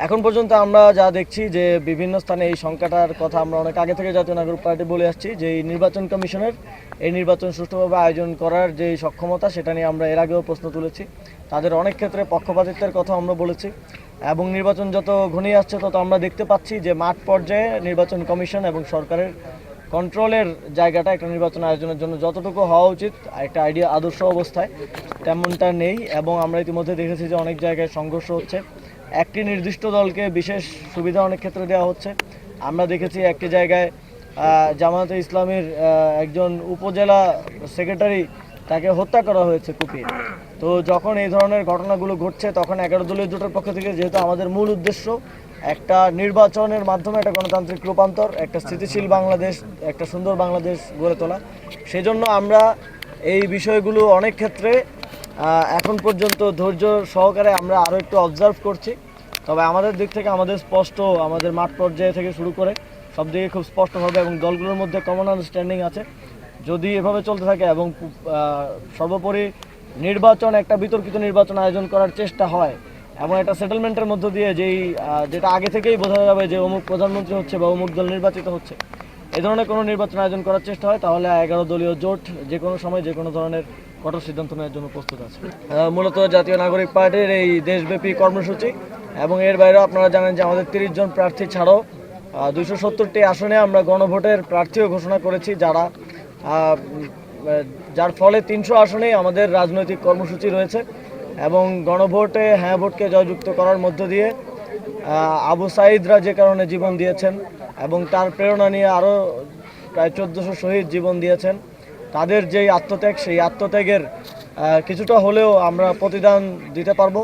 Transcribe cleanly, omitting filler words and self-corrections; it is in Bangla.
এখন পর্যন্ত আমরা যা দেখছি যে বিভিন্ন স্থানে এই সংখ্যাটার কথা আমরা অনেক আগে থেকে জাতীয় নাগরিক পার্টি বলে আসছি যে এই নির্বাচন কমিশনের এই নির্বাচন সুষ্ঠুভাবে আয়োজন করার যে সক্ষমতা সেটা নিয়ে আমরা এর আগেও প্রশ্ন তুলেছি। তাদের অনেক ক্ষেত্রে পক্ষপাতিত্বের কথা আমরা বলেছি এবং নির্বাচন যত ঘনিয়ে আসছে তত আমরা দেখতে পাচ্ছি যে মাঠ পর্যায়ে নির্বাচন কমিশন এবং সরকারের কন্ট্রোলের জায়গাটা একটা নির্বাচন আয়োজনের জন্য যতটুকু হওয়া উচিত একটা আদর্শ অবস্থায় তেমনটা নেই এবং আমরা ইতিমধ্যে দেখেছি যে অনেক জায়গায় সংঘর্ষ হচ্ছে। একটি নির্দিষ্ট দলকে বিশেষ সুবিধা অনেক ক্ষেত্রে দেওয়া হচ্ছে। আমরা দেখেছি একটি জায়গায় জামায়াতে ইসলামীর একজন উপজেলা সেক্রেটারি তাকে হত্যা করা হয়েছে কুপিয়ে। তো যখন এই ধরনের ঘটনাগুলো ঘটছে তখন 11 দলীয় জোটের পক্ষ থেকে যেহেতু আমাদের মূল উদ্দেশ্য একটা নির্বাচনের মাধ্যমে একটা গণতান্ত্রিক রূপান্তর, একটা স্থিতিশীল বাংলাদেশ, একটা সুন্দর বাংলাদেশ গড়ে তোলা, সেজন্য আমরা এই বিষয়গুলো অনেক ক্ষেত্রে এখন পর্যন্ত ধৈর্য সহকারে আমরা আরও একটু অবজার্ভ করছি। তবে আমাদের দিক থেকে আমাদের স্পষ্ট, আমাদের মাঠ পর্যায়ে থেকে শুরু করে সব দিকে খুব স্পষ্টভাবে এবং দলগুলোর মধ্যে কমন আন্ডারস্ট্যান্ডিং আছে। যদি এভাবে চলতে থাকে এবং সর্বোপরি নির্বাচন একটা বিতর্কিত নির্বাচন আয়োজন করার চেষ্টা হয় এবং একটা সেটেলমেন্টের মধ্য দিয়ে যেটা আগে থেকেই বোঝা যাবে যে অমুক প্রধানমন্ত্রী হচ্ছে বা অমুক দল নির্বাচিত হচ্ছে, এই ধরনের কোনো নির্বাচন আয়োজন করার চেষ্টা হয়, তাহলে 11 দলীয় জোট যে কোনো সময় যে কোনো ধরনের কঠোর সিদ্ধান্ত নেওয়ার জন্য প্রস্তুত আছে। মূলত জাতীয় নাগরিক পার্টির এই দেশব্যাপী কর্মসূচি এবং এর বাইরেও আপনারা জানেন যে আমাদের 30 জন প্রার্থী ছাড়াও 270টি আসনে আমরা গণভোটের প্রার্থীও ঘোষণা করেছি, যার ফলে 300 আসনেই আমাদের রাজনৈতিক কর্মসূচি রয়েছে এবং গণভোটে হ্যাঁ ভোটকে জয়যুক্ত করার মধ্য দিয়ে আবু সাঈদরা যে কারণে জীবন দিয়েছেন এবং তার প্রেরণা নিয়ে আরও প্রায় 1400 শহীদ জীবন দিয়েছেন, তাদের যেই আত্মত্যাগ, সেই আত্মত্যাগের কিছুটা হলেও আমরা প্রতিদান দিতে পারবো।